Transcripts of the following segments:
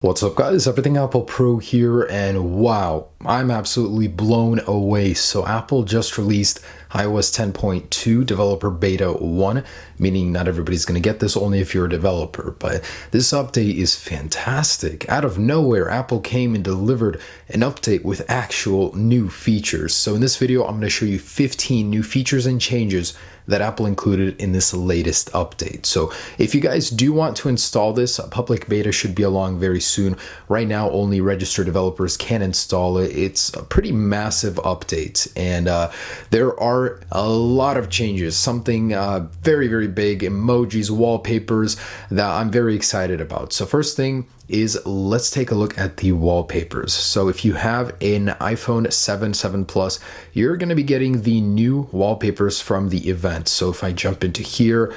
What's up guys, Everything Apple Pro here, and wow, I'm absolutely blown away. So Apple just released iOS 10.2 Developer Beta 1, meaning not everybody's going to get this, only if you're a developer. But this update is fantastic. Out of nowhere, Apple came and delivered an update with actual new features. So in this video, I'm going to show you 15 new features and changes that Apple included in this latest update. So if you guys do want to install this, a public beta should be along very soon. Right now, only registered developers can install it. It's a pretty massive update, and there are a lot of changes, something very big, emojis, wallpapers, that I'm very excited about. So first thing is, let's take a look at the wallpapers. So if you have an iPhone 7 Plus, you're going to be getting the new wallpapers from the event. So if I jump into here,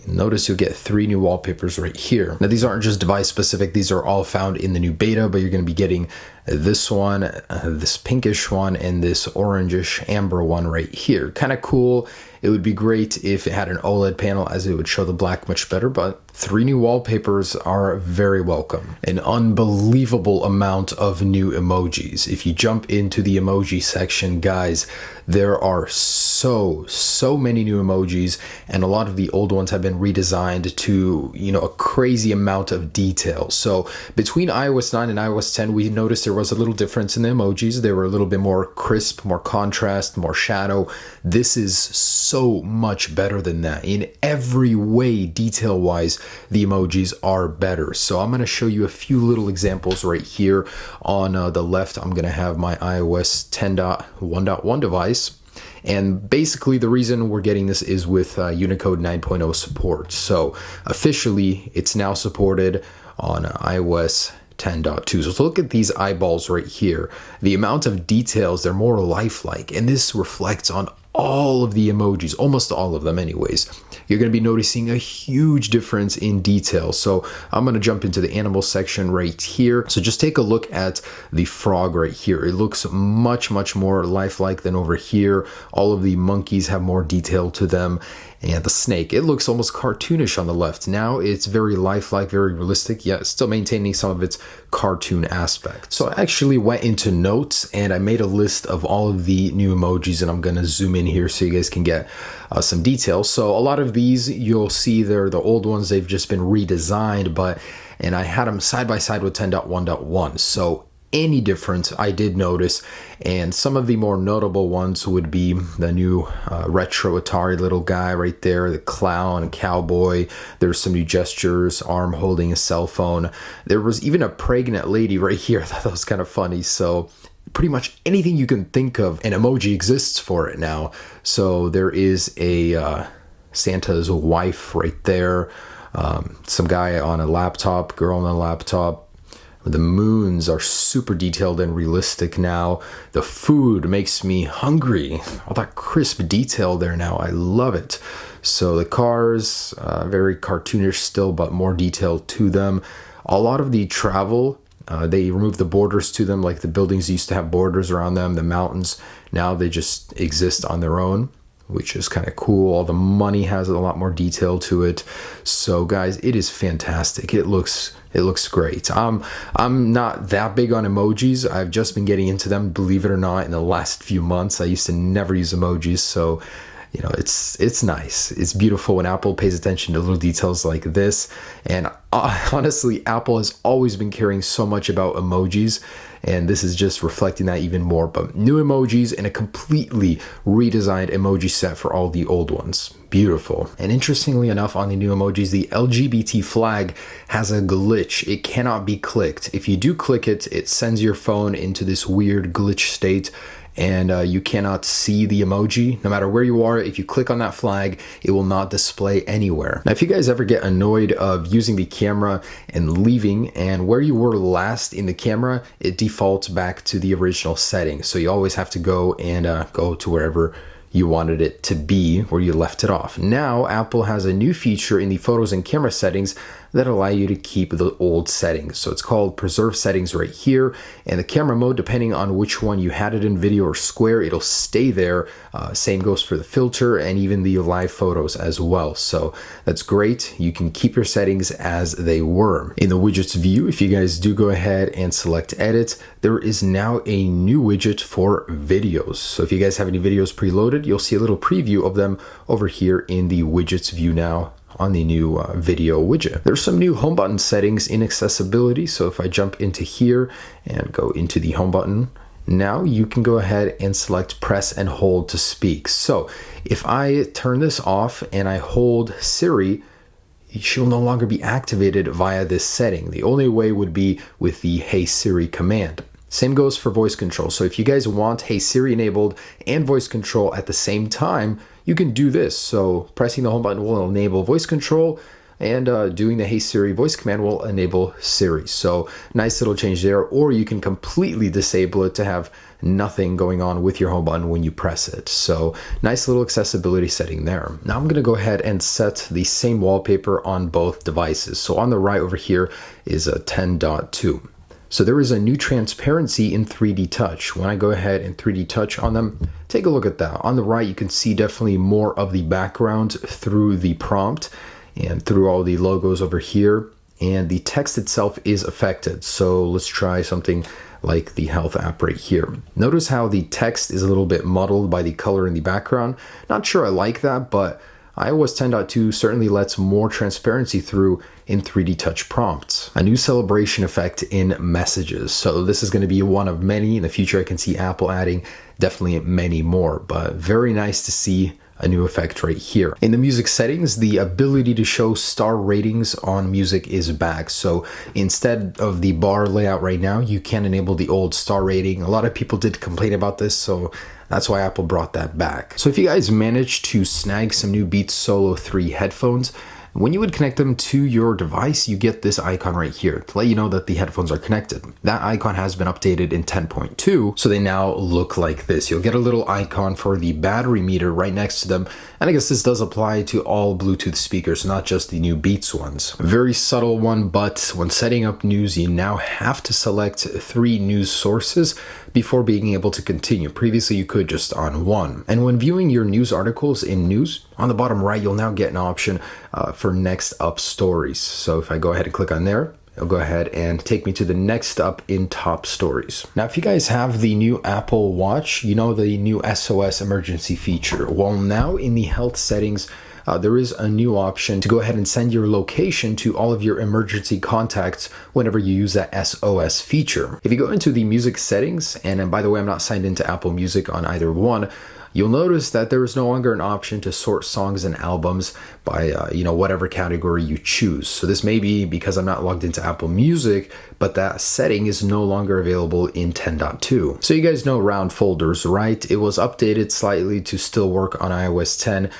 notice you'll get 3 new wallpapers right here. Now these aren't just device specific, these are all found in the new beta, but you're going to be getting this one, this pinkish one, and this orangish amber one right here. Kind of cool. It would be great if it had an OLED panel, as it would show the black much better, but 3 new wallpapers are very welcome. An unbelievable amount of new emojis. If you jump into the emoji section, guys, there are so many new emojis, and a lot of the old ones have been redesigned to, a crazy amount of detail. So between iOS 9 and iOS 10, we noticed there was a little difference in the emojis. They were a little bit more crisp, more contrast, more shadow. This is so much better than that. In every way, detail-wise, the emojis are better. So I'm going to show you a few little examples right here. On the left, I'm going to have my iOS 10.1.1 device. And basically the reason we're getting this is with Unicode 9.0 support. So officially it's now supported on iOS 10.2. So look at these eyeballs right here. The amount of details, they're more lifelike, and this reflects on all of the emojis, almost all of them anyways. You're going to be noticing a huge difference in detail. So I'm going to jump into the animal section right here. So just take a look at the frog right here. It looks much more lifelike than over here. All of the monkeys have more detail to them. And the snake, it looks almost cartoonish on the left. Now it's very lifelike, very realistic, yet still maintaining some of its cartoon aspects. So I actually went into notes and I made a list of all of the new emojis, and I'm going to zoom in here so you guys can get some details. So a lot of these you'll see they're the old ones, they've just been redesigned, and I had them side by side with 10.1.1. So any difference I did notice, and some of the more notable ones would be the new retro Atari little guy right there, the clown, cowboy. There's some new gestures, arm holding a cell phone. There was even a pregnant lady right here. I thought that was kind of funny. So pretty much anything you can think of, an emoji exists for it now. So there is a Santa's wife right there, some guy on a laptop, girl on a laptop. The moons are super detailed and realistic now. The food makes me hungry. All that crisp detail there now. I love it. So the cars, very cartoonish still, but more detail to them. A lot of the travel, they removed the borders to them, like the buildings used to have borders around them, the mountains. Now they just exist on their own, which is kind of cool. All the money has a lot more detail to it. So guys, it is fantastic. It looks great. I'm not that big on emojis. I've just been getting into them, believe it or not, in the last few months. I used to never use emojis, so it's nice. It's beautiful when Apple pays attention to little details like this. And honestly, Apple has always been caring so much about emojis, and this is just reflecting that even more. But new emojis and a completely redesigned emoji set for all the old ones. Beautiful. And interestingly enough, on the new emojis, the LGBT flag has a glitch. It cannot be clicked. If you do click it, it sends your phone into this weird glitch state, and you cannot see the emoji. No matter where you are, if you click on that flag, it will not display anywhere. Now, if you guys ever get annoyed of using the camera and leaving, and where you were last in the camera, it defaults back to the original setting. So you always have to go and go to wherever you wanted it to be, where you left it off. Now, Apple has a new feature in the photos and camera settings that allow you to keep the old settings. So it's called preserve settings right here, and the camera mode, depending on which one you had it in, video or square, it'll stay there. Same goes for the filter and even the live photos as well. So that's great. You can keep your settings as they were. In the widgets view, if you guys do go ahead and select edit, there is now a new widget for videos. So if you guys have any videos preloaded, you'll see a little preview of them over here in the widgets view now on the new video widget. There's some new home button settings in accessibility. So if I jump into here and go into the home button, now you can go ahead and select press and hold to speak. So if I turn this off and I hold Siri, she'll no longer be activated via this setting. The only way would be with the Hey Siri command. Same goes for voice control. So if you guys want Hey Siri enabled and voice control at the same time, you can do this. So pressing the home button will enable voice control, and doing the Hey Siri voice command will enable Siri. So nice little change there. Or you can completely disable it to have nothing going on with your home button when you press it. So nice little accessibility setting there. Now I'm going to go ahead and set the same wallpaper on both devices. So on the right over here is a 10.2. So there is a new transparency in 3D Touch. When I go ahead and 3D Touch on them, take a look at that. On the right, you can see definitely more of the background through the prompt and through all the logos over here, and the text itself is affected. So let's try something like the health app right here. Notice how the text is a little bit muddled by the color in the background. Not sure I like that, but iOS 10.2 certainly lets more transparency through in 3D Touch prompts. A new celebration effect in messages. So this is going to be one of many. In the future, I can see Apple adding definitely many more, but very nice to see a new effect right here. In the music settings, the ability to show star ratings on music is back. So instead of the bar layout right now, you can enable the old star rating. A lot of people did complain about this, so that's why Apple brought that back. So if you guys managed to snag some new Beats Solo 3 headphones, when you would connect them to your device, you get this icon right here to let you know that the headphones are connected. That icon has been updated in 10.2, so they now look like this. You'll get a little icon for the battery meter right next to them, and I guess this does apply to all Bluetooth speakers, not just the new Beats ones. Very subtle one, but when setting up news, you now have to select 3 news sources before being able to continue. Previously, you could just on 1. And when viewing your news articles in news, on the bottom right, you'll now get an option for next up stories. So if I go ahead and click on there, it'll go ahead and take me to the next up in top stories. Now, if you guys have the new Apple Watch, you know the new SOS emergency feature. Well, now in the health settings, there is a new option to go ahead and send your location to all of your emergency contacts whenever you use that SOS feature. If you go into the music settings, and by the way, I'm not signed into Apple Music on either one, you'll notice that there is no longer an option to sort songs and albums by whatever category you choose. So this may be because I'm not logged into Apple Music, but that setting is no longer available in 10.2. So you guys know round folders, right? It was updated slightly to still work on iOS 10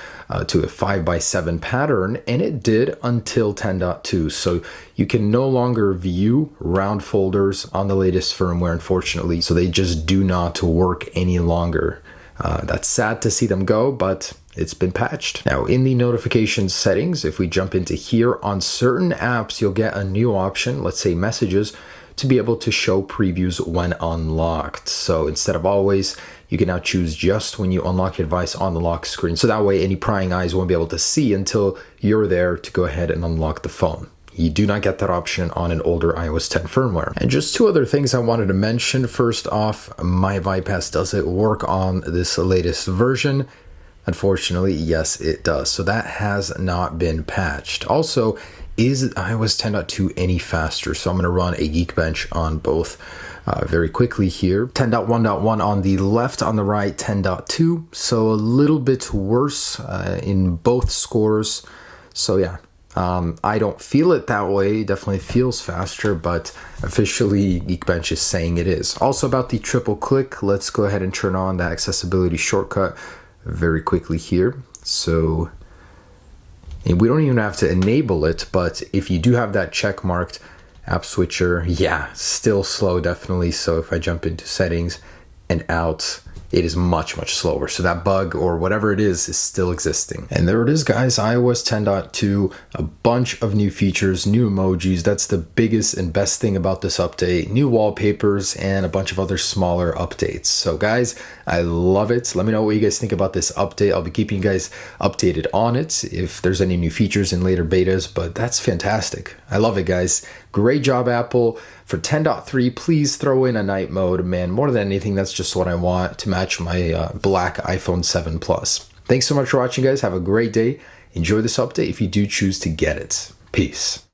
to a 5x7 pattern, and it did until 10.2. So you can no longer view round folders on the latest firmware, unfortunately. So they just do not work any longer. That's sad to see them go, but it's been patched. Now, in the notifications settings, if we jump into here, on certain apps, you'll get a new option, let's say messages, to be able to show previews when unlocked. So instead of always, you can now choose just when you unlock your device on the lock screen. So that way, any prying eyes won't be able to see until you're there to go ahead and unlock the phone. You do not get that option on an older iOS 10 firmware. And just 2 other things I wanted to mention. First off, my bypass, does it work on this latest version? Unfortunately, yes, it does. So that has not been patched. Also, is iOS 10.2 any faster? So I'm going to run a Geekbench on both very quickly here. 10.1.1 on the left, on the right, 10.2. So a little bit worse in both scores. So yeah. I don't feel it that way. It definitely feels faster, but officially Geekbench is saying it is. Also about the triple click, let's go ahead and turn on that accessibility shortcut very quickly here. So and we don't even have to enable it, but if you do have that check marked, app switcher, yeah, still slow definitely. So if I jump into settings and out, it is much, much slower. So that bug or whatever it is still existing. And there it is, guys, iOS 10.2, a bunch of new features, new emojis. That's the biggest and best thing about this update. New wallpapers and a bunch of other smaller updates. So guys, I love it. Let me know what you guys think about this update. I'll be keeping you guys updated on it if there's any new features in later betas, but that's fantastic. I love it, guys. Great job, Apple. For 10.3, please throw in a night mode, man. More than anything, that's just what I want to match my black iPhone 7 Plus. Thanks so much for watching, guys. Have a great day. Enjoy this update if you do choose to get it. Peace.